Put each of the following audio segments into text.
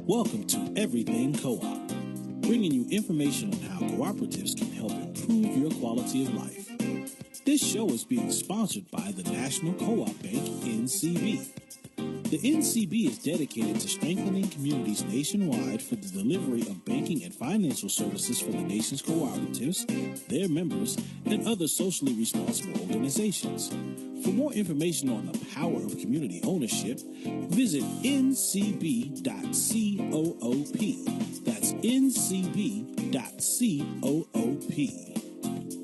Welcome to Everything Co-op, bringing you information on how cooperatives can help improve your quality of life. This show is being sponsored by the National Co-op Bank, NCB. The NCB is dedicated to strengthening communities nationwide for the delivery of banking and financial services for the nation's cooperatives, their members, and other socially responsible organizations. For more information on the power of community ownership, visit ncb.coop. That's ncb.coop.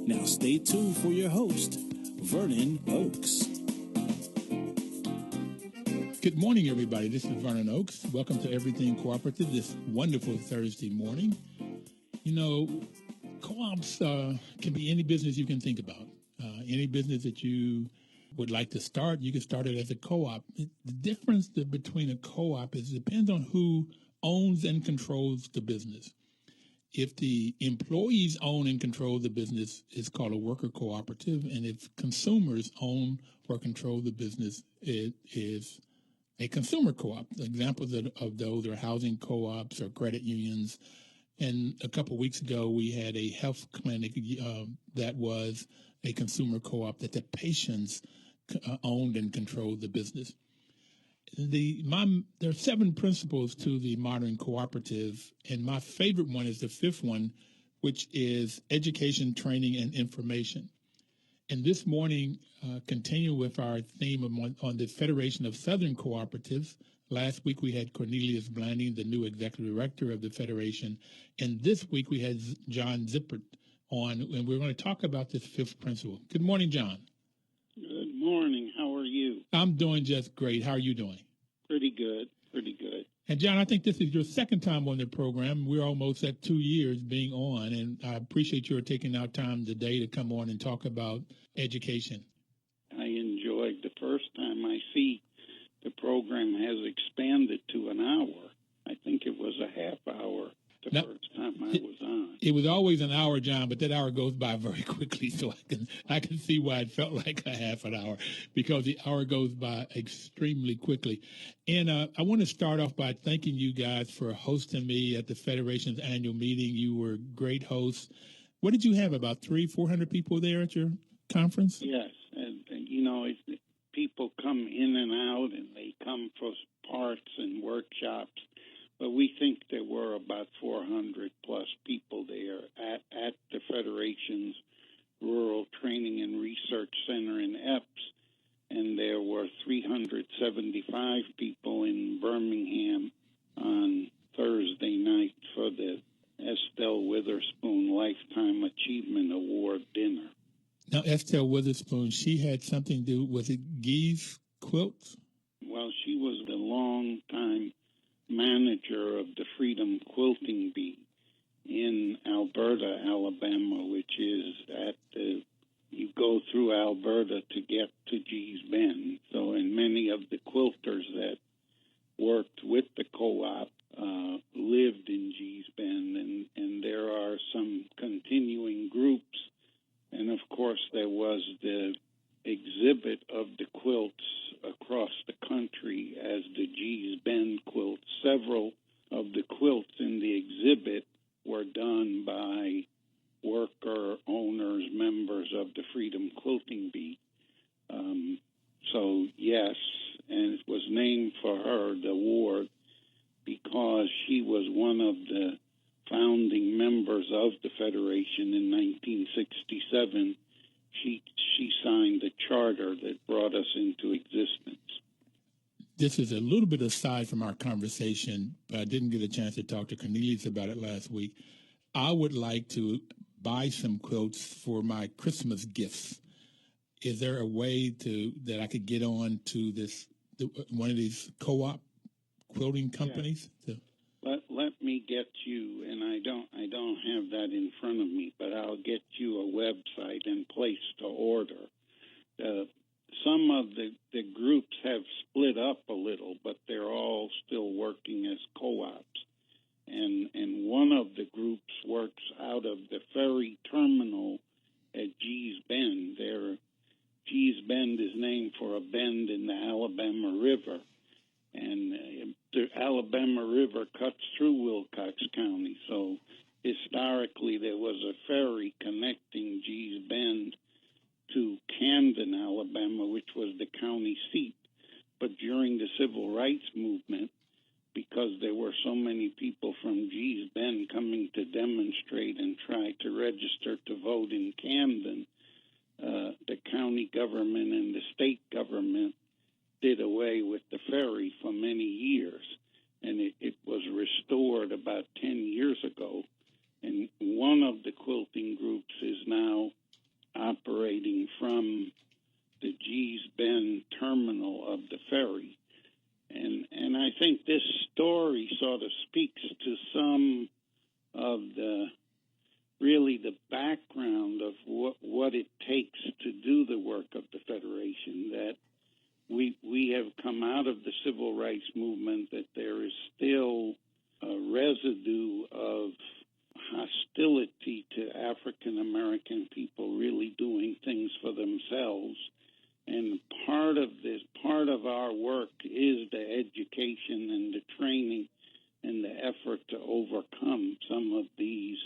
Now stay tuned for your host, Vernon Oakes. Good morning, everybody. This is Vernon Oakes. Welcome to Everything Cooperative this wonderful Thursday morning. You know, co-ops can be any business you can think about. Any business that you would like to start, you can start it as a co-op. The difference between a co-op is it depends on who owns and controls the business. If the employees own and control the business, it's called a worker cooperative. And if consumers own or control the business, it is a consumer co-op. Examples of those are housing co-ops or credit unions. And a couple of weeks ago, we had a health clinic that was a consumer co-op that the patients owned and controlled the business. There are 7 principles to the modern cooperative, and my favorite one is the 5th one, which is education, training, and information. And this morning, continue with our theme on the Federation of Southern Cooperatives. Last week, we had Cornelius Blanding, the new executive director of the Federation. And this week, we had John Zippert on, and we're going to talk about this 5th principle. Good morning, John. Good morning. How are you? I'm doing just great. How are you doing? Pretty good. Pretty good. And, John, I think this is your 2nd time on the program. We're almost at 2 years being on, and I appreciate your taking out time today to come on and talk about education. I enjoyed the first time. I see the program has expanded to an hour. I think it was a half hour the first time I was on. It was always an hour, John, but that hour goes by very quickly, so I can see why it felt like a half an hour, because the hour goes by extremely quickly. And I want to start off by thanking you guys for hosting me at the Federation's annual meeting. You were great hosts. What did you have, about 300-400 people there at your conference? Yes, and you know, people come in and out, and they come for parts and workshops. But we think there were about 400 plus people there at the Federation's Rural Training and Research Center in Epps, and there were 375 people in Birmingham on Thursday night for the Estelle Witherspoon Lifetime Achievement Award dinner. Now, Estelle Witherspoon, she had something to do, was it Gee's Quilts? Well, she was the long-time manager of the Freedom Quilting Bee in Alberta, Alabama, which is you go through Alberta to get to Gee's Bend. So, and many of the quilters that worked with the co-op lived in Gee's Bend, and there are some continuing groups. And, of course, there was the exhibit of the quilts across the country as the Gee's Bend quilt. Several of the quilts in the exhibit were done by worker owners, members of the Freedom Quilting Bee. So, yes, and it was named for her, the award, because she was one of the founding members of the Federation in 1967. She signed the charter that brought us into existence. This is a little bit aside from our conversation, but I didn't get a chance to talk to Cornelius about it last week. I would like to buy some quilts for my Christmas gifts. Is there a way that I could get on to one of these co-op quilting companies? Yeah. Let me get you, and I don't have that in front of me, but I'll get you a website and place to order. Some of the groups have split up a little, but they're all still working as co-ops. And one of the groups works out of the ferry terminal at Gee's Bend. Gee's Bend is named for a bend in the Alabama River. And the Alabama River cuts through Wilcox County. So historically, there was a ferry connecting Gee's Bend to Camden, Alabama, which was the county seat. But during the Civil Rights Movement, because there were so many people from Gee's Bend coming to demonstrate and try to register to vote in Camden, the county government and the state government did away with the ferry for many years. And it was restored about 10 years ago. And one of the quilting groups is now operating from the Gee's Bend terminal of the ferry. And I think this story sort of speaks to some of the background of what it takes to do the work of the Federation, that we have come out of the Civil Rights Movement, that there is still a residue of hostility to African American people really doing things for themselves. And part of our work is the education and the training and the effort to overcome some of these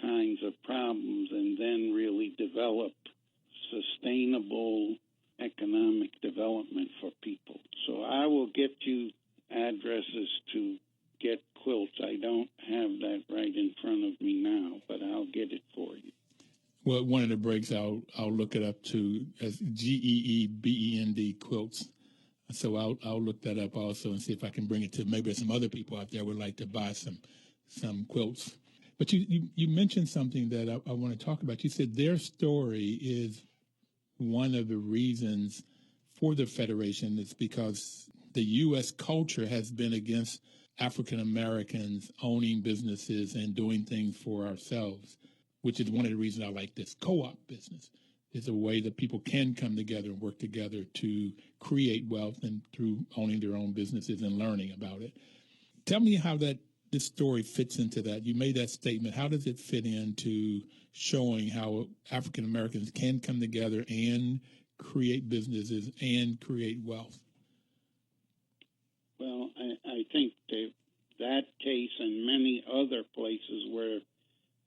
kinds of problems and then really develop sustainable economic development for people. So I will get you addresses to get quilts. I don't have that right in front of me now, but I'll get it for you. Well, one of the breaks, I'll look it up to as GEEBEND quilts. So I'll look that up also and see if I can bring it to maybe some other people out there would like to buy some quilts. But you mentioned something that I want to talk about. You said their story is one of the reasons for the Federation is because the U.S. culture has been against African Americans owning businesses and doing things for ourselves, which is one of the reasons I like this co-op business. It's a way that people can come together and work together to create wealth and through owning their own businesses and learning about it. Tell me how this story fits into that. You made that statement. How does it fit into showing how African Americans can come together and create businesses and create wealth? Well, I think that case and many other places where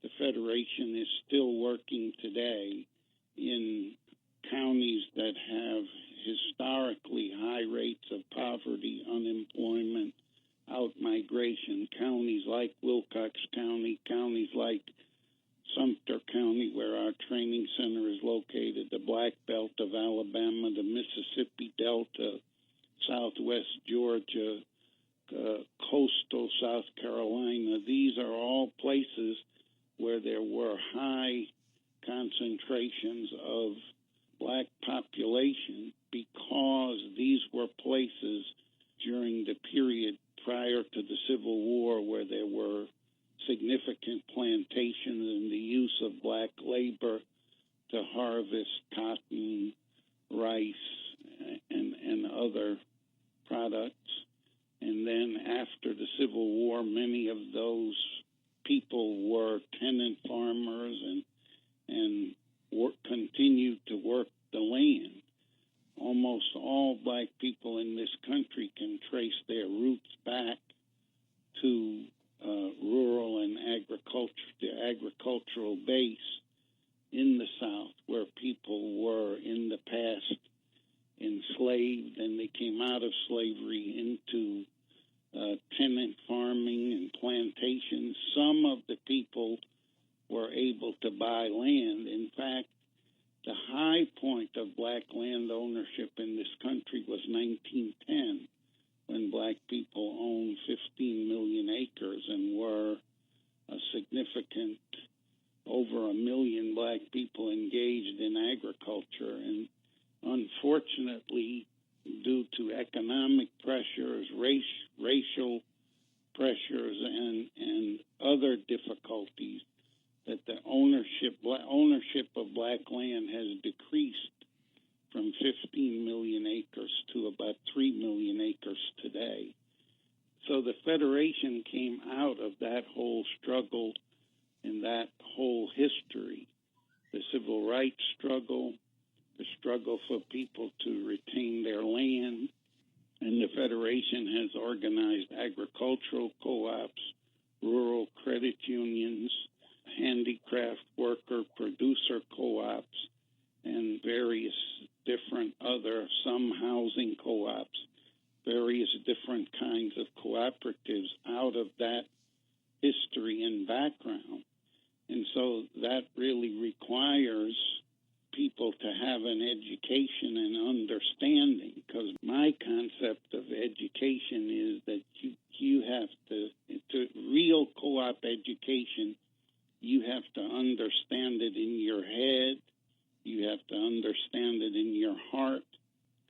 the Federation is still working today in counties that have historically high rates of poverty, unemployment, out-migration, counties like Wilcox County, counties like Sumter County, where our training center is located, the Black Belt of Alabama, the Mississippi Delta, Southwest Georgia, coastal South Carolina. These are all places where there were high concentrations of black population because these were places during the period prior to the Civil War where there were significant plantations and the use of black labor to harvest cotton, rice, and other products. And then after the Civil War, many of those people were tenant farmers and continued to work the land. Almost all black people in this country can trace their roots back to rural and the agricultural base in the South, where people were in the past enslaved, and they came out of slavery into tenant farming and plantations. Some of the people were able to buy land. In fact, the high point of black land ownership in this country was 1910, when black people owned 15 million acres and were a significant, over 1 million black people engaged in agriculture. And unfortunately, due to economic pressures, racial pressures, and other difficulties, that the ownership of black land has decreased from 15 million acres to about 3 million acres today. So the Federation came out of that whole struggle and that whole history, the civil rights struggle, the struggle for people to retain their land, And the Federation has organized agricultural co-ops, rural credit unions, handicraft worker producer co-ops, and various different other, some housing co-ops, various different kinds of cooperatives out of that history and background. And so that really requires people to have an education and understanding, because my concept of education is that you have to real co-op education, you have to understand it in your head, you have to understand it in your heart,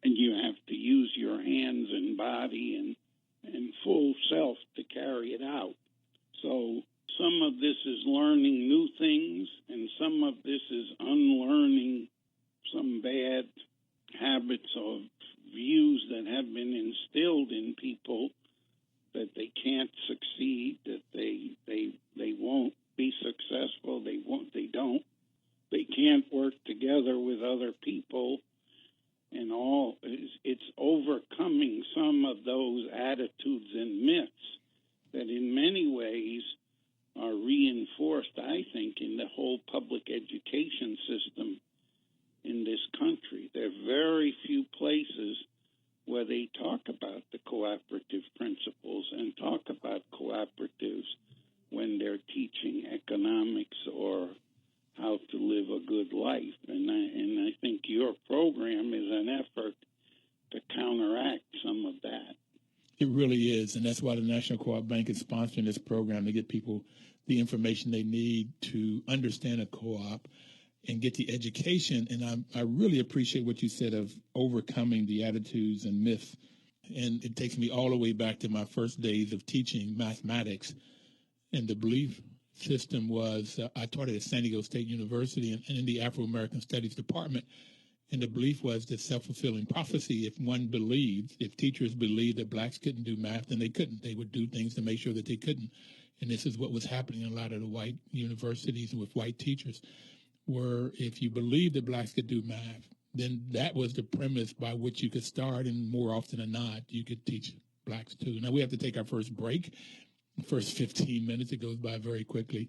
and you have to use your hands and body and full self to carry it out. So some of this is learning new things, and some of this is unlearning some bad habits of views that have been instilled in people, that they can't succeed, that they won't be successful, they can't work together with other people, and all. It's overcoming some of those attitudes and myths that in many ways are reinforced, I think, in the whole public education system in this country. There are very few places where they talk about the cooperative principles and talk about cooperatives when they're teaching economics or how to live a good life. And I think your program is an effort to counteract some of that. It really is, and that's why the National Co-op Bank is sponsoring this program, to get people the information they need to understand a co-op and get the education. And I really appreciate what you said of overcoming the attitudes and myths. And it takes me all the way back to my first days of teaching mathematics. And the belief system was, I taught it at San Diego State University and in the Afro-American Studies Department. And the belief was the self-fulfilling prophecy. If teachers believed that blacks couldn't do math, then they couldn't. They would do things to make sure that they couldn't. And this is what was happening in a lot of the white universities and with white teachers, where if you believed that blacks could do math, then that was the premise by which you could start, and more often than not, you could teach blacks too. Now, we have to take our first break. First 15 minutes, it goes by very quickly.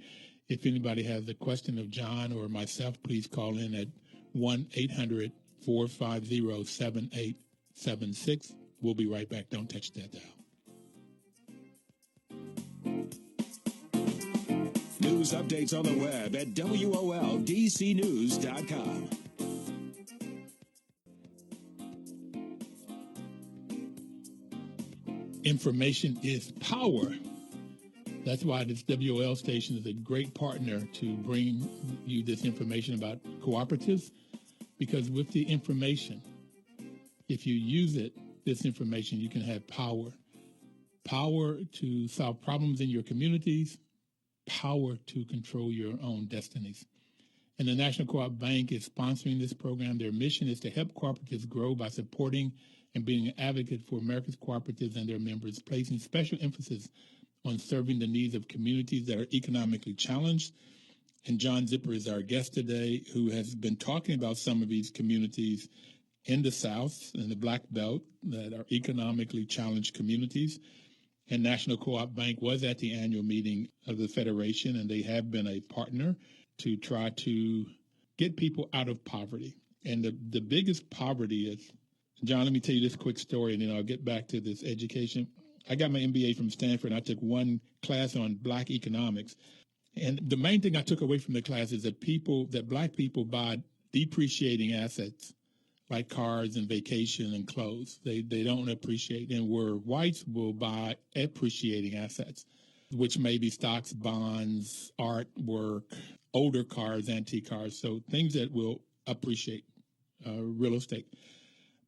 If anybody has a question of John or myself, please call in at 1-800-450-7876. We'll be right back. Don't touch that dial. News updates on the web at WOLDCnews.com. Information is power. That's why this WOL station is a great partner to bring you this information about cooperatives, because with the information, if you use it, this information, you can have power. Power to solve problems in your communities, power to control your own destinies. And the National Co-op Bank is sponsoring this program. Their mission is to help cooperatives grow by supporting and being an advocate for America's cooperatives and their members, placing special emphasis on serving the needs of communities that are economically challenged. And John Zippert is our guest today, who has been talking about some of these communities in the South and the Black Belt that are economically challenged communities. And National Co-op Bank was at the annual meeting of the Federation, and they have been a partner to try to get people out of poverty. And the biggest poverty is, John, let me tell you this quick story, and then I'll get back to this education. I got my MBA from Stanford, and I took one class on black economics. And the main thing I took away from the class is that black people buy depreciating assets like cars and vacation and clothes. They don't appreciate, and where whites will buy appreciating assets, which may be stocks, bonds, artwork, older cars, antique cars, so things that will appreciate, real estate.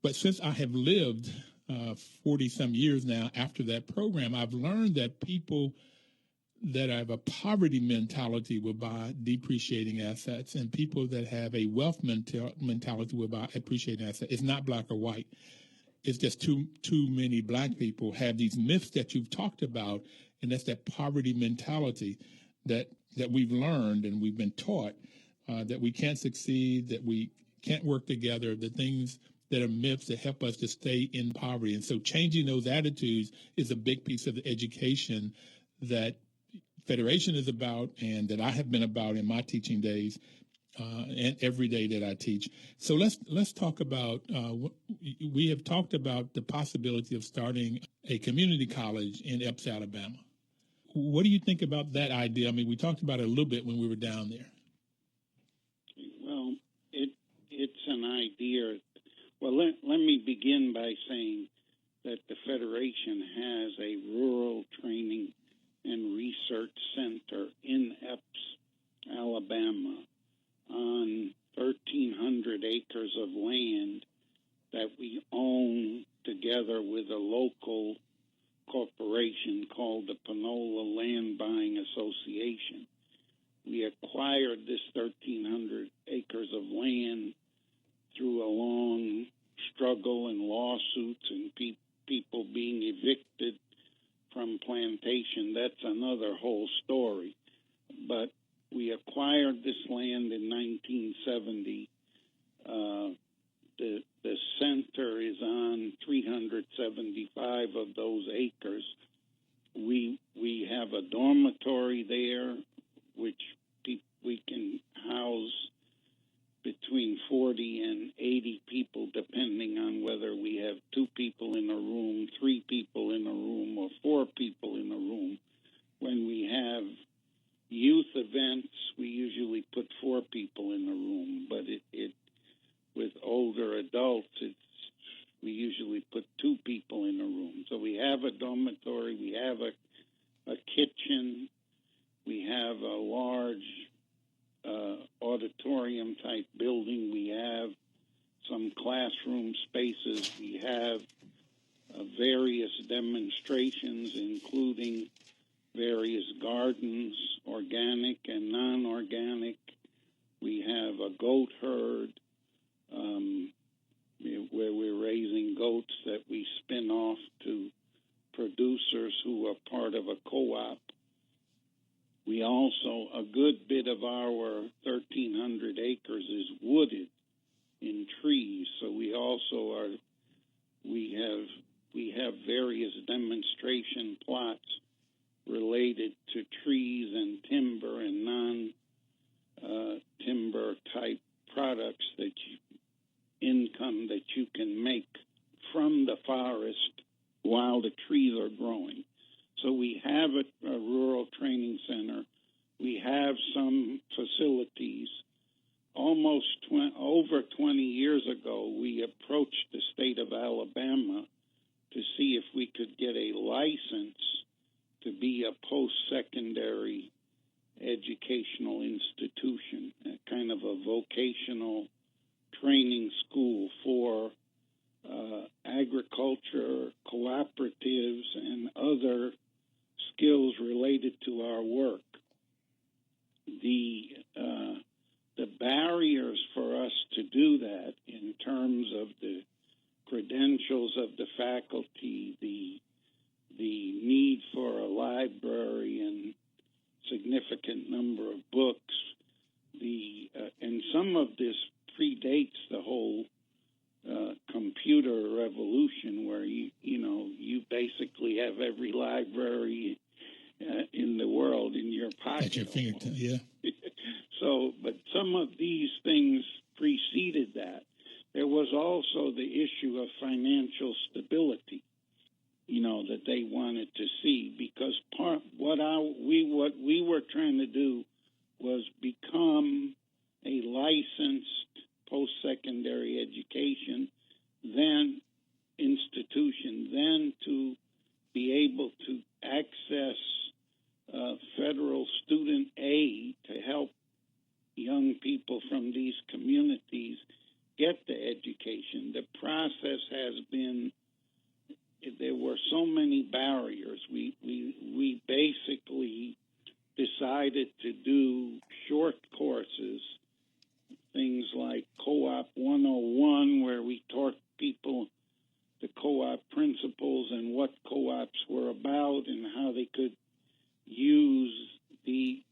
But since I have lived 40-some years now after that program, I've learned that people that have a poverty mentality will buy depreciating assets, and people that have a wealth mentality will buy appreciating assets. It's not black or white. It's just too many black people have these myths that you've talked about, and that's that poverty mentality that we've learned and we've been taught, that we can't succeed, that we can't work together, the things that are myths that help us to stay in poverty. And so changing those attitudes is a big piece of the education that Federation is about and that I have been about in my teaching days and every day that I teach. So let's talk about, we have talked about the possibility of starting a community college in Epps, Alabama. What do you think about that idea? I mean, we talked about it a little bit when we were down there. Well, it's an idea. Well, let me begin by saying that the Federation has a rural training and research center in Epps, Alabama, on 1,300 acres of land that we own together with a local corporation called the Panola Land Buying Association. We acquired this 1,300 acres of land through a long struggle and lawsuits and people being evicted from plantation. That's another whole story. But we acquired this land in 1970. The center is on 375 of those acres. We have a dormitory there, which we can house between 40 and 80 people, depending on whether we have 2 people in a room, 3 people in a room, or 4 people in a room. When we have youth events, we usually put 4 people in a room, but it with older adults, we usually put 2 people in a room. So we have a dormitory, we have a kitchen, we have a large auditorium-type building, we have some classroom spaces, we have various demonstrations, including various gardens, organic and non-organic. We have a goat herd where we're raising goats that we spin off to producers who are part of a co-op. We also, a good bit of our 1,300 acres is wooded in trees, so we have various demonstration plots related to trees and timber and non-timber type products income that you can make from the forest while the trees are growing. So we have a rural training center. We have some facilities. Over 20 years ago, we approached the state of Alabama to see if we could get a license to be a post-secondary educational institution, a kind of a vocational training school for agriculture, cooperatives, and other skills related to our work. The barriers for us to do that in terms of the credentials of the faculty, the need for a library and significant number of books, and some of this predates the whole computer revolution, where you basically have every library in the world in your pocket. At your fingertips, yeah. So, but some of these things preceded that. There was also the issue of financial stability, that they wanted to see, because what we were trying to do was become a licensed post-secondary education, then institution, then to be able to access federal student aid to help young people from these communities get the education. The process has been, there were so many barriers. We basically decided to do short courses, things like Co-op 101, where we taught people the co-op principles and what co-ops were about and how they could use the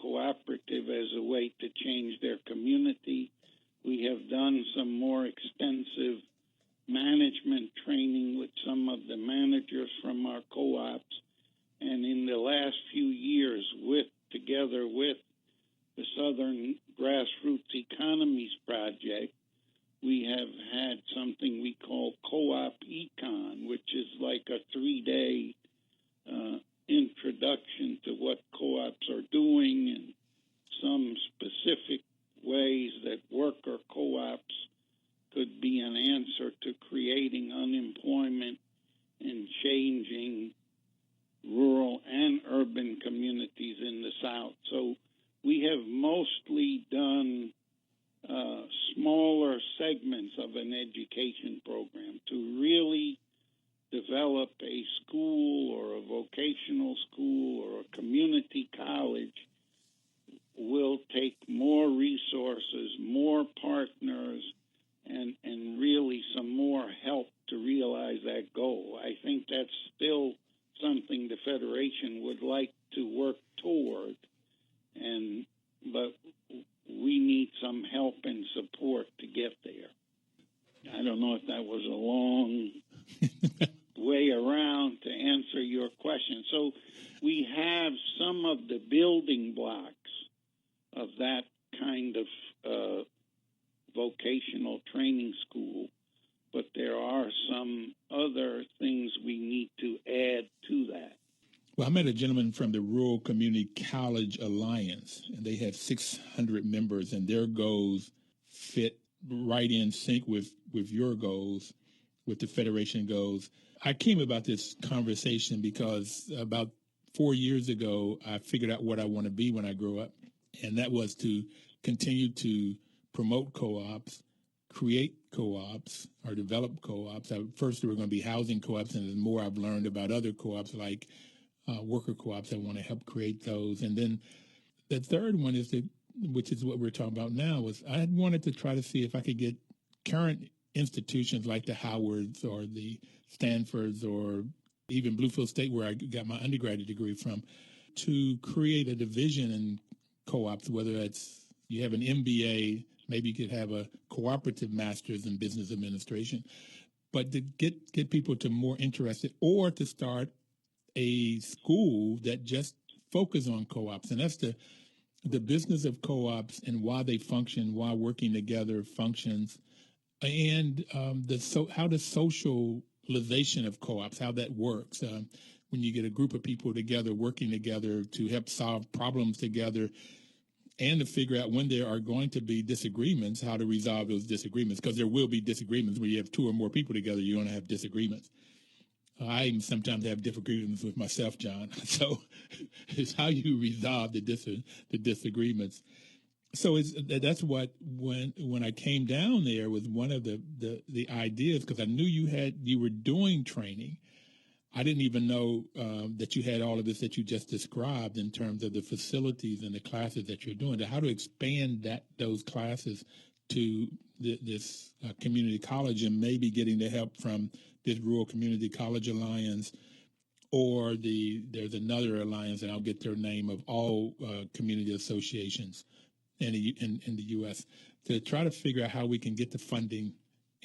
cooperative as a way to change their community. We have done some more extensive a 3-day introduction to what co-ops are doing and some specific ways that worker co-ops could be an answer to creating unemployment and changing rural and urban communities in the South. So we have mostly done smaller segments of an education program to really develop a school or a vocational school or a community college will take more resources, more partners, and really some more help to realize that goal. I think that's still something the Federation would like to work toward, but we need some help and support to get there. I don't know if that was a long way around to answer your question. So we have some of the building blocks of that kind of vocational training school, but there are some other things we need to add to that. Well, I met a gentleman from the Rural Community College Alliance, and they have 600 members, and their goals fit right in sync with your goals, with the Federation goals. I came about this conversation because about 4 years ago, I figured out what I want to be when I grow up, and that was to continue to promote co-ops, create co-ops, or develop co-ops. First, there were going to be housing co-ops, and the more I've learned about other co-ops like worker co-ops, I want to help create those. And then the third one is which is what we're talking about now, was I had wanted to try to see if I could get current institutions like the Howards or the Stanfords or even Bluefield State, where I got my undergraduate degree from, to create a division in co-ops, whether it's you have an MBA, maybe you could have a cooperative master's in business administration, but to get people to more interested, or to start a school that just focus on co-ops. And that's the business of co-ops and why they function, why working together functions, and how the socialization of co-ops, how that works. When you get a group of people together, working together to help solve problems together, and to figure out when there are going to be disagreements, how to resolve those disagreements, because there will be disagreements. When you have two or more people together, you're going to have disagreements. I even sometimes have disagreements with myself, John. So it's how you resolve the disagreements. So that's what when I came down there was one of the ideas, because I knew you were doing training. I didn't even know that you had all of this that you just described in terms of the facilities and the classes that you're doing. How to expand those classes to this community college, and maybe getting the help from this Rural Community College Alliance, or there's another alliance, and I'll get their name, of all community associations in the U.S., to try to figure out how we can get the funding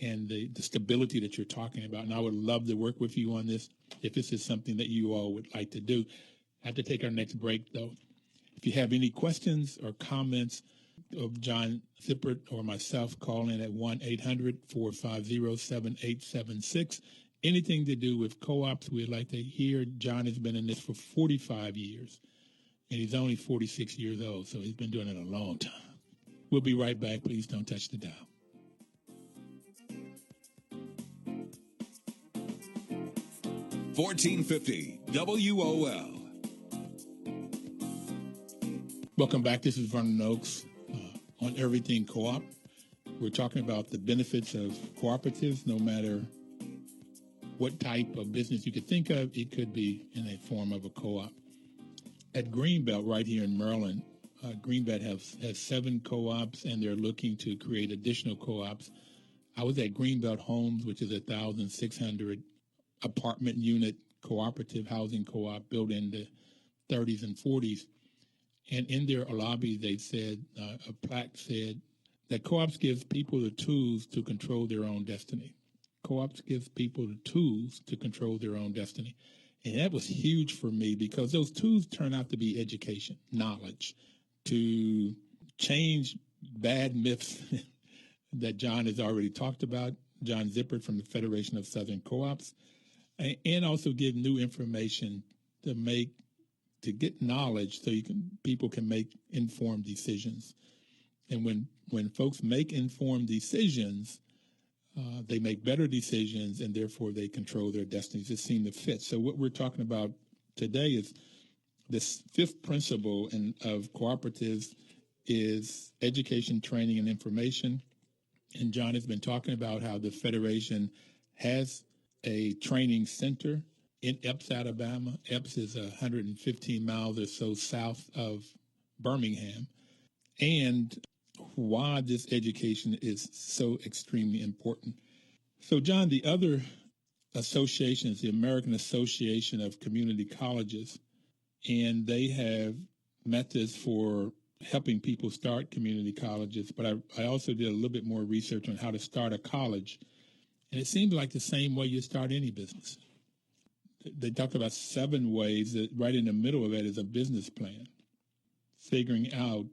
and the stability that you're talking about. And I would love to work with you on this if this is something that you all would like to do. I have to take our next break, though. If you have any questions or comments of John Zippert or myself, call in at 1-800-450-7876. Anything to do with co-ops, we'd like to hear. John has been in this for 45 years, and he's only 46 years old, so he's been doing it a long time. We'll be right back. Please don't touch the dial. $14.50 WOL. Welcome back. This is Vernon Oakes on Everything Co-op. We're talking about the benefits of cooperatives, no matter what type of business you could think of. It could be in a form of a co-op. At Greenbelt, right here in Maryland, Greenbelt has 7 co-ops, and they're looking to create additional co-ops. I was at Greenbelt Homes, which is 1,600 apartment unit cooperative housing co-op built in the 30s and 40s. And in their lobby, they said, a plaque said that co-ops gives people the tools to control their own destiny. Co-ops gives people the tools to control their own destiny. And that was huge for me, because those tools turn out to be education, knowledge, to change bad myths that John has already talked about. John Zippert from the Federation of Southern Co-ops. and also give new information to get knowledge so people can make informed decisions. And when folks make informed decisions, they make better decisions, and therefore they control their destinies. It seems to fit. So what we're talking about today is this fifth principle of cooperatives is education, training, and information. And John has been talking about how the Federation has a training center in Epps, Alabama. Epps is 115 miles or so south of Birmingham. And why this education is so extremely important. So, John, the other association is the American Association of Community Colleges, and they have methods for helping people start community colleges. But I also did a little bit more research on how to start a college, and it seems like the same way you start any business. They talked about 7 ways. That right in the middle of that is a business plan, figuring out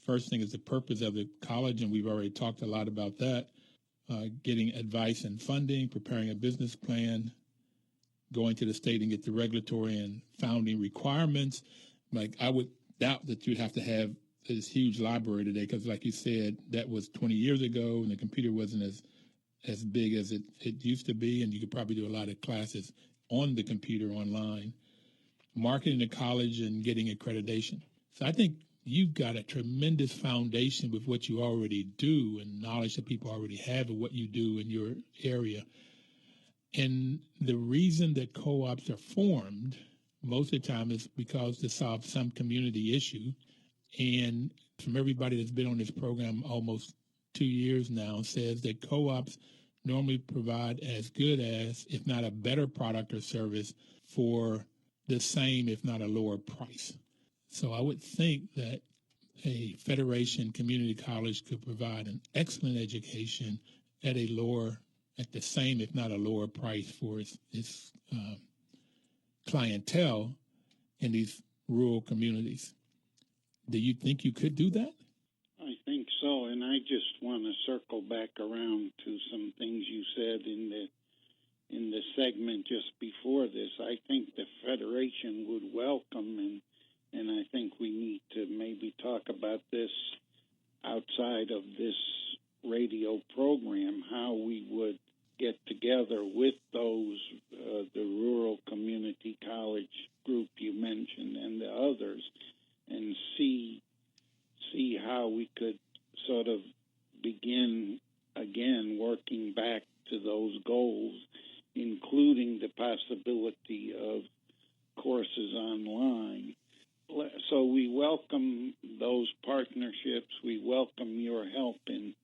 first thing is the purpose of the college, and we've already talked a lot about that. Getting advice and funding, preparing a business plan, going to the state and get the regulatory and founding requirements. Like, I would doubt that you'd have to have this huge library today because, like you said, that was 20 years ago and the computer wasn't as big as it used to be, and you could probably do a lot of classes on the computer online. Marketing the college and getting accreditation. So I think you've got a tremendous foundation with what you already do and knowledge that people already have of what you do in your area. And the reason that co-ops are formed most of the time is because to solve some community issue. And from everybody that's been on this program almost 2 years now says that co-ops normally provide as good as, if not a better product or service for the same, if not a lower price. So I would think that a Federation community college could provide an excellent education at the same, if not a lower price for its clientele in these rural communities. Do you think you could do that? I think so, and I just want to circle back around to some things you said in the segment just before this. I think the Federation would welcome, and I think we need to maybe talk about this outside of this radio program, how we would get together with those, the rural community college group you mentioned and the others, and see how we could sort of begin again working back to those goals, including the possibility of courses online. So we welcome those partnerships. We welcome your help in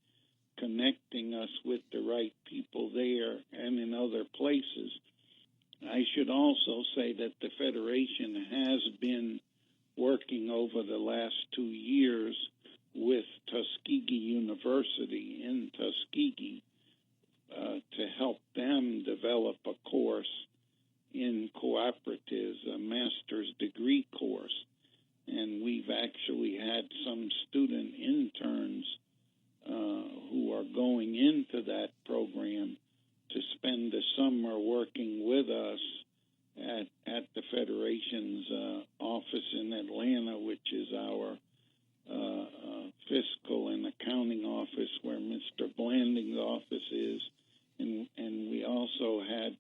connecting us with the right people there and in other places. I should also say that the Federation has been working over the last 2 years with Tuskegee University in Tuskegee to help them develop a course in cooperatives, a master's degree course. And we've actually had some student interns who are going into that program to spend the summer working with us at the Federation's office in Atlanta, which is our fiscal and accounting office where Mr. Blanding's office is. And we also had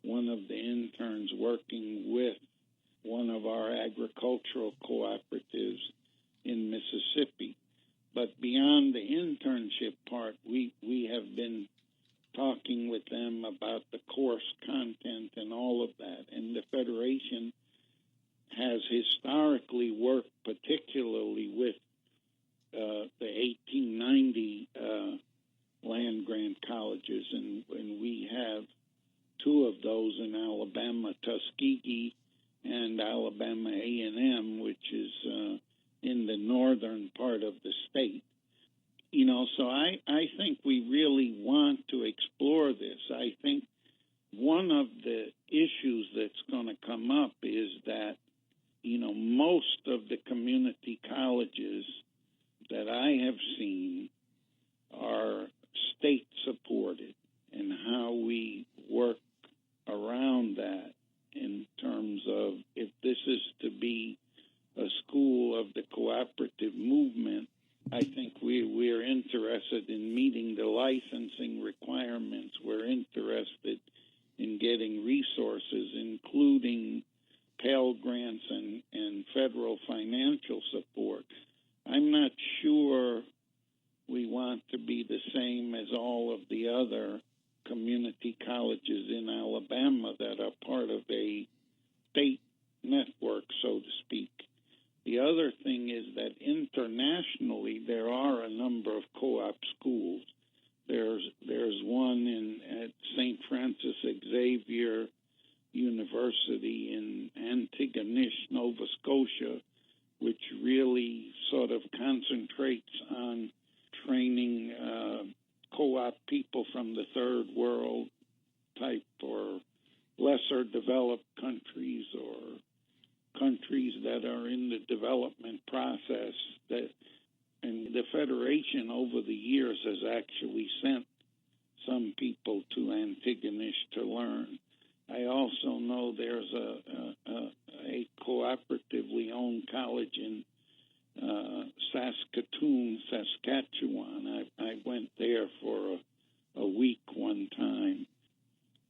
one of the interns working with one of our agricultural cooperatives in Mississippi. But beyond the internship part, we have been talking with them about the course content and all of that. And the Federation has historically worked particularly with the 1890 land-grant colleges, and we have 2 of those in Alabama, Tuskegee and Alabama A&M, which is in the northern part of the state. You know, so I think we really want to explore this. I think one of the issues that's going to come up is that, you know, most of the community colleges that I have seen are state supported, and how we work around federal financial support. I'm not sure we want to be the same as all of the other community colleges in Alabama that are part of a state network, so to speak. The other thing is that internationally there are a number of co-op schools. There's one at St. Francis Xavier University in Antigonish, Nova Scotia, which really sort of concentrates on training co-op people from the third world type or lesser developed countries or countries that are in the development process. And the Federation over the years has actually sent some people to Antigonish to learn. I also know there's a cooperatively owned college in Saskatoon, Saskatchewan. I went there for a week one time.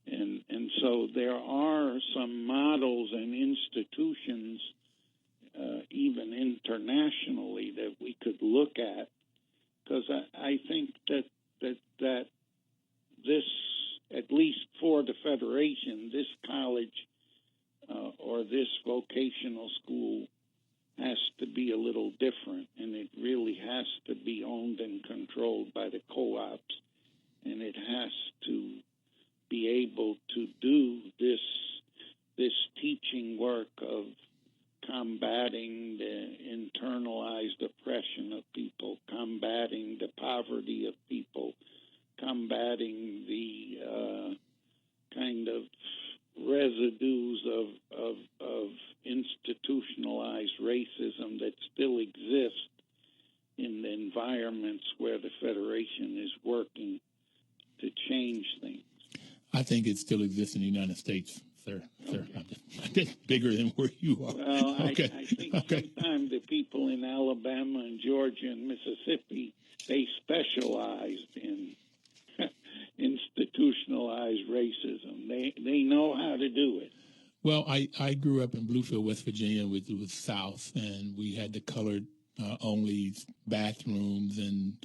And so there are some models and institutions, even internationally, that we could look at, because I think that this, at least for the Federation, this college or this vocational school has to be a little different, and it really has to be owned and controlled by the co-ops, and it has to be able to do this teaching work of combating the internalized oppression of people, combating the poverty of people, combating the kind of residues of institutionalized racism that still exist in the environments where the Federation is working to change things. I think it still exists in the United States, sir. Okay. I'm just bigger than where you are. Well, okay. I think sometimes the people in Alabama and Georgia and Mississippi, they specialized in institutionalized racism. They know how to do it. Well, I grew up in Bluefield, West Virginia, which was South, and we had the colored only bathrooms and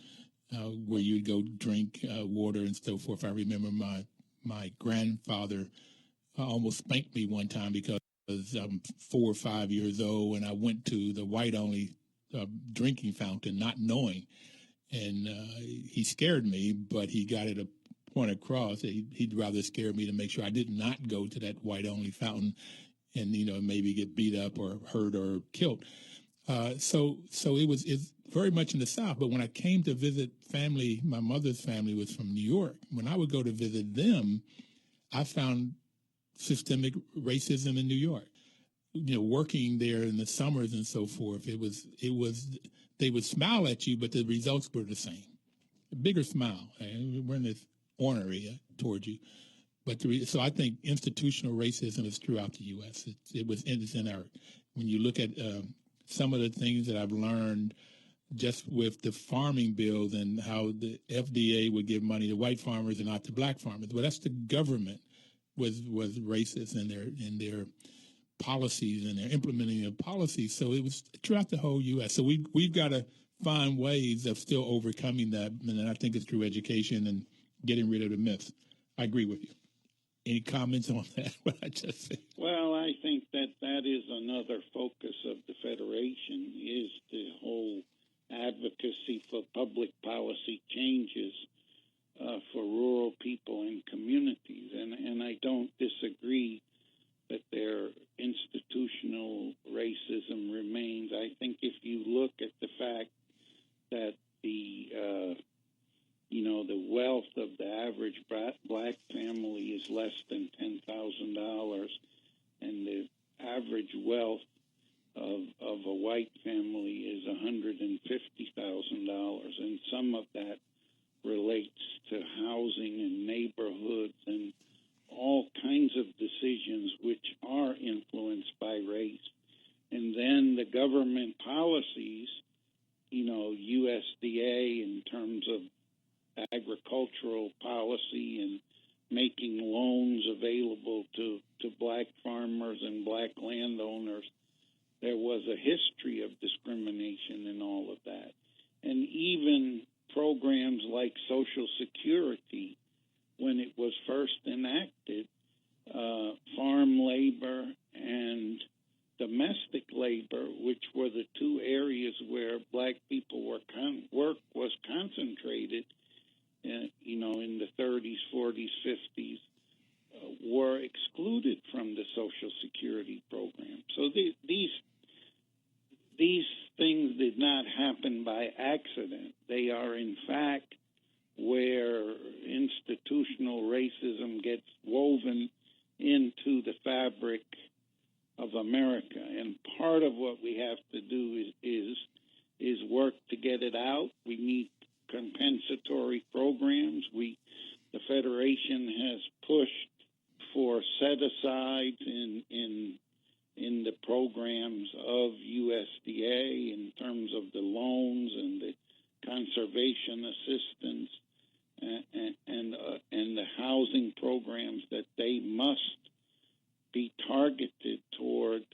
where you'd go drink water and so forth. I remember my grandfather almost spanked me one time because I'm 4 or 5 years old, and I went to the white-only drinking fountain not knowing. And he scared me, but he got it a point across. He'd rather scare me to make sure I did not go to that white-only fountain and, maybe get beat up or hurt or killed. So it's very much in the South. But when I came to visit family, my mother's family was from New York. When I would go to visit them, I found systemic racism in New York. Working there in the summers and so forth, it was they would smile at you, but the results were the same. A bigger smile. We weren't as ornery toward you. But so I think institutional racism is throughout the U.S. It's in our, when you look at some of the things that I've learned just with the farming bills and how the FDA would give money to white farmers and not to black farmers. Well, that's the government was racist in their policies and they're implementing their policies. So it was throughout the whole U.S. So we've got to find ways of still overcoming that. And I think it's through education and getting rid of the myths. I agree with you. Any comments on that, what I just said? Well, I think that is another focus of the Federation, is the whole advocacy for public policy changes for rural people and communities. And I don't disagree that their institutional racism remains. I think if you look at the fact that the wealth of the average black family is less than $10,000, and the average wealth of a white family is $150,000, and some of that relates to housing and neighborhoods and all kinds of decisions which are influenced by race. And then the government policies, USDA in terms of agricultural policy and making loans available to black farmers and black landowners there was a history of discrimination and all of that. And even programs like Social Security, when it was first enacted, farm labor and domestic labor, which were the two areas where black people work was concentrated, in the 30s, 40s, 50s, were excluded from the Social Security program. So these things did not happen by accident. They are, in fact, where institutional racism gets woven into the fabric of America. And part of what we have to do is work to get it out. We need compensatory programs. The Federation has pushed for set-asides in the programs of USDA in terms of the loans and the conservation assistance and the housing programs, that they must be targeted toward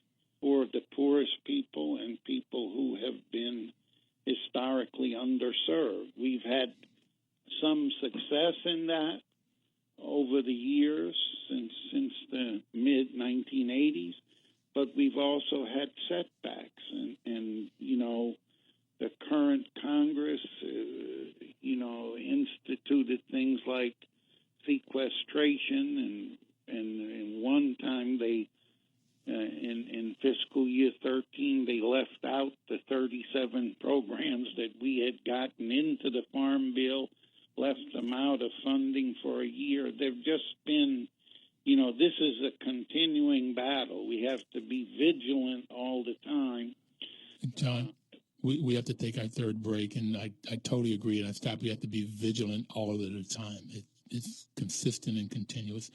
the poorest people and people who have been historically underserved. We've had some success in that over the years since the mid-1980s, but we've also had setbacks. And the current Congress, instituted things like sequestration, and one time they, in fiscal year 13, they left out the 37 programs that we had gotten into the Farm Bill, left them out of funding for a year. They've just been, this is a continuing battle. We have to be vigilant all the time. John, we have to take our third break, and I totally agree, and I stop. We have to be vigilant all of the time. It's consistent and continuous.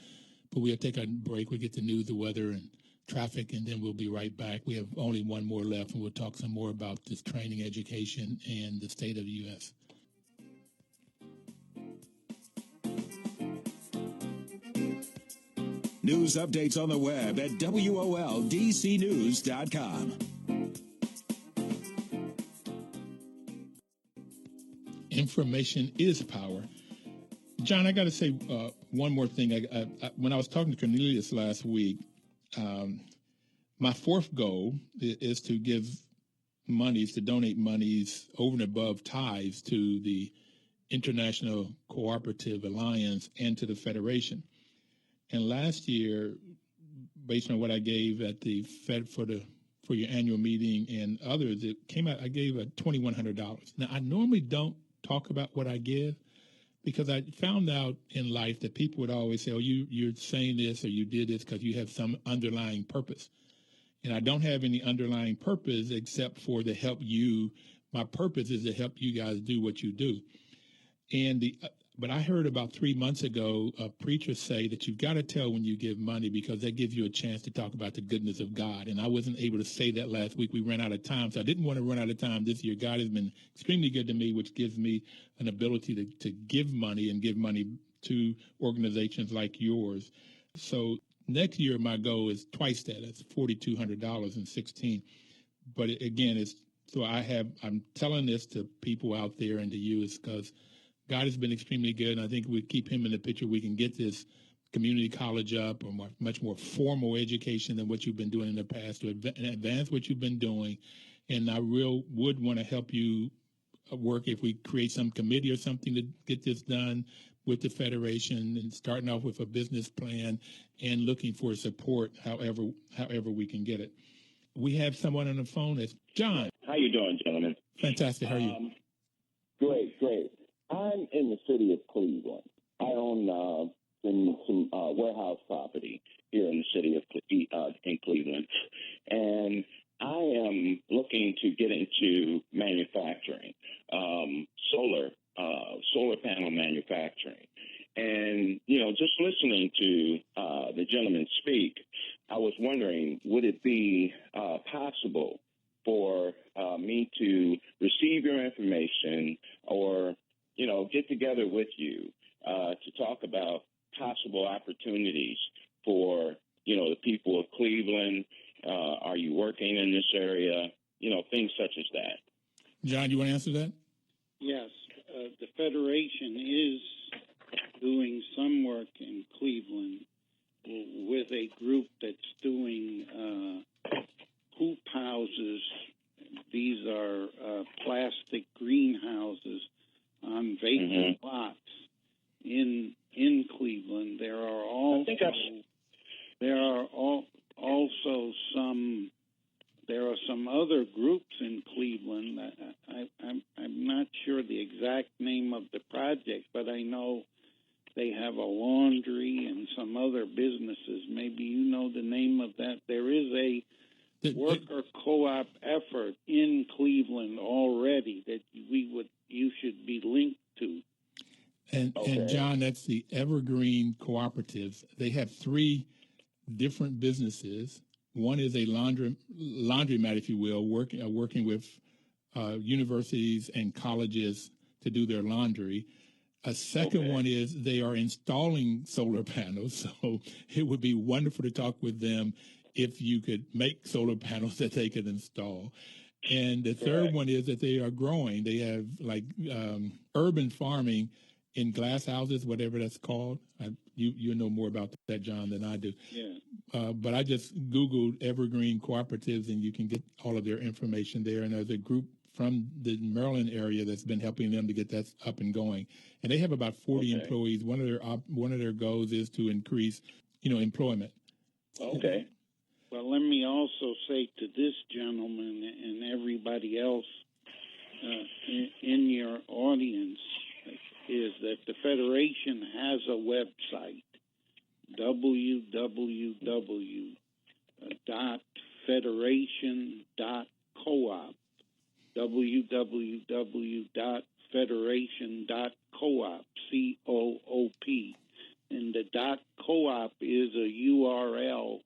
But we have to take our break. We get the news, the weather, and traffic, and then we'll be right back. We have only one more left, and we'll talk some more about this training, education, and the state of the U.S. News updates on the web at WOLDCnews.com. Information is power. John, I got to say one more thing. When I was talking to Cornelius last week, my fourth goal is to donate monies over and above tithes to the International Cooperative Alliance and to the Federation. And last year, based on what I gave at the Fed for your annual meeting and others, it came out, I gave $2,100. Now, I normally don't talk about what I give, because I found out in life that people would always say, oh, you're saying this or you did this because you have some underlying purpose. And I don't have any underlying purpose except for to help you. My purpose is to help you guys do what you do. But I heard about 3 months ago a preacher say that you've got to tell when you give money, because that gives you a chance to talk about the goodness of God. And I wasn't able to say that last week. We ran out of time, so I didn't want to run out of time this year. God has been extremely good to me, which gives me an ability to give money and give money to organizations like yours. So next year, my goal is twice that. That's $4,200.16. But again, I'm telling this to people out there and to you is because God has been extremely good, and I think we keep him in the picture. We can get this community college up, or much more formal education than what you've been doing in the past, to advance what you've been doing. And I would want to help you work if we create some committee or something to get this done with the Federation, and starting off with a business plan and looking for support however we can get it. We have someone on the phone. That's John. How you doing, gentlemen? Fantastic. How are you? Great. I'm in the city of Cleveland. I own some warehouse property here in the city of in Cleveland, and I am looking to get into manufacturing, solar panel manufacturing. And, just listening to the gentleman speak, I was wondering, would it be possible for me to receive your information or, get together with you to talk about possible opportunities for, the people of Cleveland Are you working in this area? Things such as that. John, you want to answer that? Yes, the Federation is doing some work in Cleveland with a group that's doing hoop houses. These are plastic greenhouses on vacant lots in Cleveland. There are also some other groups in Cleveland. I'm not sure the exact name of the project, but I know they have a laundry and some other businesses. Maybe you know the name of that. There is a worker co-op effort in Cleveland already that you should be linked to. And John, that's the Evergreen Cooperatives. They have 3 different businesses. One is a laundromat, if you will, working with universities and colleges to do their laundry. A second one is they are installing solar panels. So it would be wonderful to talk with them if you could make solar panels that they could install. And the third one is that they are growing. They have like urban farming in glass houses, whatever that's called. You know more about that, John, than I do. Yeah. But I just Googled Evergreen Cooperatives, and you can get all of their information there. And there's a group from the Maryland area that's been helping them to get that up and going. And they have about 40 employees. One of their goals is to increase, employment. Okay. Well, let me also say to this gentleman and everybody else in your audience is that the Federation has a website, www.federation.coop, www.federation.coop, C-O-O-P. And the .coop is a URL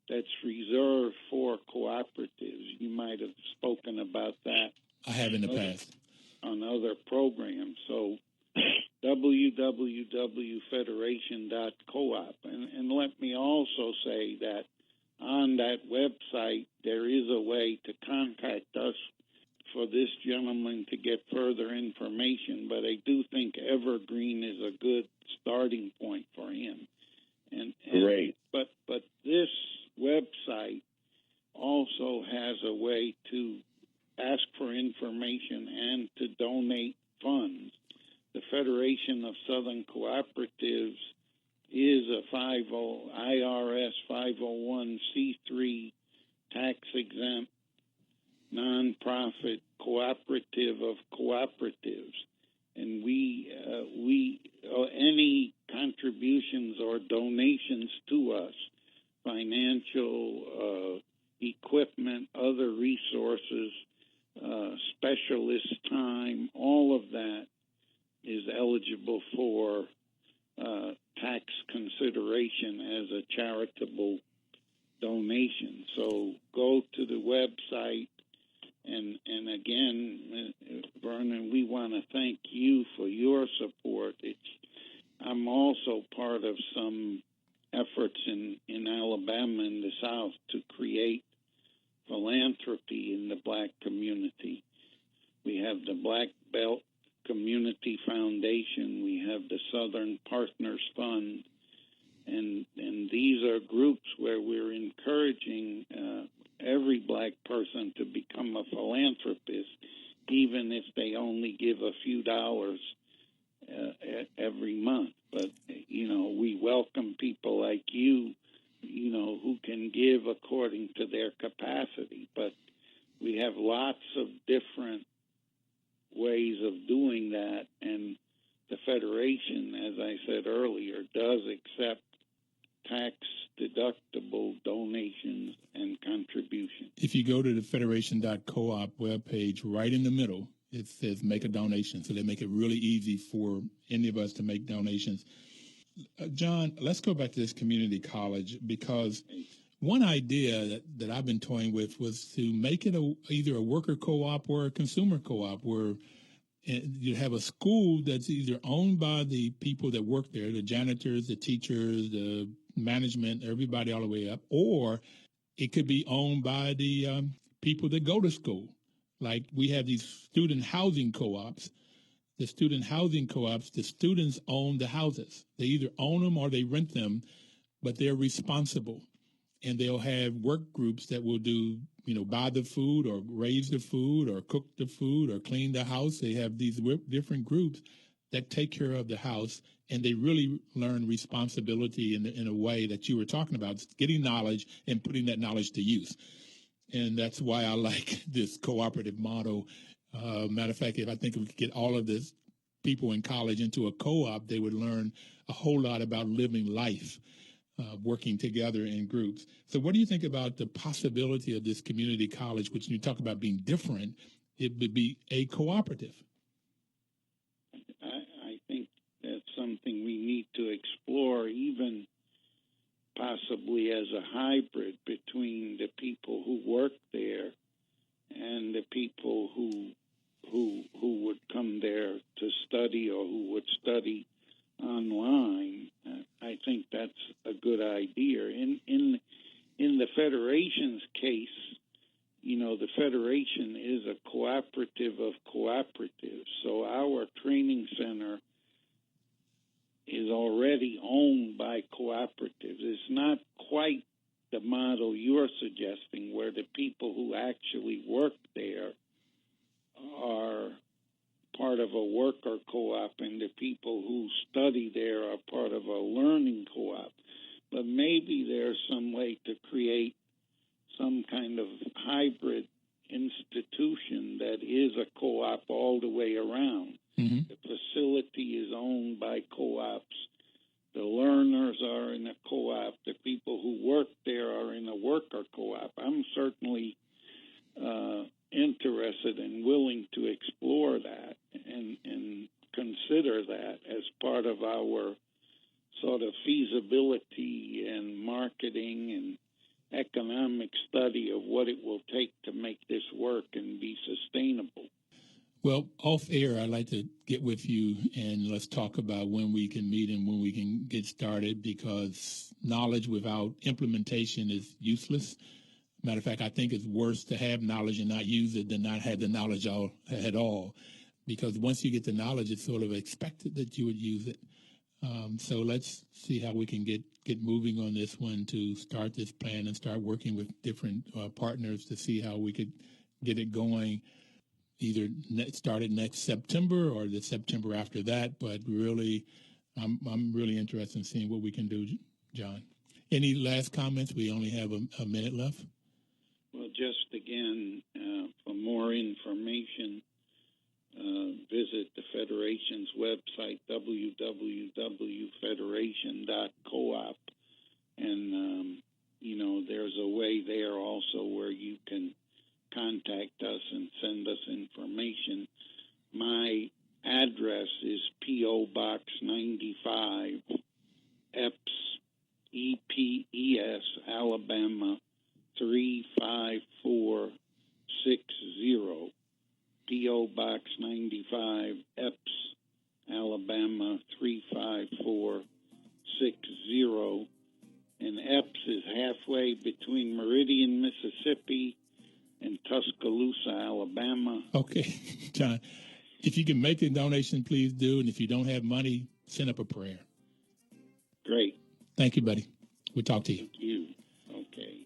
that's reserved for cooperatives. You might have spoken about that. I have in the past. On other programs. So www.federation.coop. And let me also say that on that website, there is a way to contact us for this gentleman to get further information, but I do think Evergreen is a good starting point for him. Great. But this website also has a way to ask for information and to donate funds. The Federation of Southern Cooperatives is a IRS 501c3 tax-exempt nonprofit cooperative of cooperatives, and we any contributions or donations to us, financial, equipment, other resources, specialist time, all of that is eligible for tax consideration as a charitable donation. So go to the website, and again, Vernon, we want to thank you for your support. I'm also part of some efforts in Alabama and the South to create philanthropy in the black community. We have the Black Belt Community Foundation. We have the Southern Partners Fund. And these are groups where we're encouraging every black person to become a philanthropist, even if they only give a few dollars every month. But, we welcome people like you, who can give according to their capacity. But we have lots of different ways of doing that, and the Federation, as I said earlier, does accept tax-deductible donations and contributions. If you go to the federation.coop webpage, right in the middle, it says make a donation. So they make it really easy for any of us to make donations. John, let's go back to this community college, because one idea that I've been toying with was to make it either a worker co-op or a consumer co-op, where you have a school that's either owned by the people that work there, the janitors, the teachers, the management, everybody all the way up, or It could be owned by the people that go to school. Like we have these student housing co-ops. The student housing co-ops, the students own the houses. They either own them or they rent them, but they're responsible. And they'll have work groups that will do, buy the food or raise the food or cook the food or clean the house. They have these different groups that take care of the house, and they really learn responsibility in a way that you were talking about, getting knowledge and putting that knowledge to use. And that's why I like this cooperative model. Matter of fact, if I think we could get all of this people in college into a co-op, they would learn a whole lot about living life, working together in groups. So what do you think about the possibility of this community college, which you talk about being different, it would be a cooperative? I think that's something we need to explore, even possibly as a hybrid between the people who work there and the people who would come there to study or who would study online. I think that's a good idea. In the Federation's case, the Federation is a cooperative of cooperatives. So our training center is already owned by cooperatives. It's not quite the model you're suggesting, where the people who actually work there are part of a worker co-op and the people who study there are part of a learning co-op. But maybe there's some way to create some kind of hybrid institution that is a co-op all the way around. Mm-hmm. The facility is owned by co-ops. The learners are in a co-op. The people who work there are in a worker co-op. I'm certainly interested and willing to explore that and consider that as part of our sort of feasibility and marketing and economic study of what it will take to make this work and be sustainable. Well, off air, I'd like to get with you and let's talk about when we can meet and when we can get started, because knowledge without implementation is useless. Matter of fact, I think it's worse to have knowledge and not use it than not have the knowledge at all, because once you get the knowledge, it's sort of expected that you would use it. So let's see how we can get moving on this one to start this plan and start working with different partners to see how we could get it going, either started next September or the September after that. But really, I'm really interested in seeing what we can do, John. Any last comments? We only have a minute left. Well, just again, for more information, visit the Federation's website, www.federation.coop. And, there's a way there also where you can contact us and send us information. My address is P.O. Box 95, EPS, Alabama 35460. P.O. Box 95, Epps, Alabama 35460. And Epps is halfway between Meridian, Mississippi, and Tuscaloosa, Alabama. Okay, John, if you can make a donation, please do. And if you don't have money, send up a prayer. Great. Thank you, buddy. We'll talk to you. Thank you. Okay.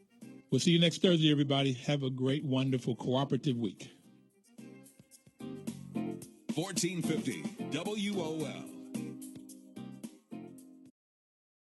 We'll see you next Thursday, everybody. Have a great, wonderful, cooperative week. 1450 WOL.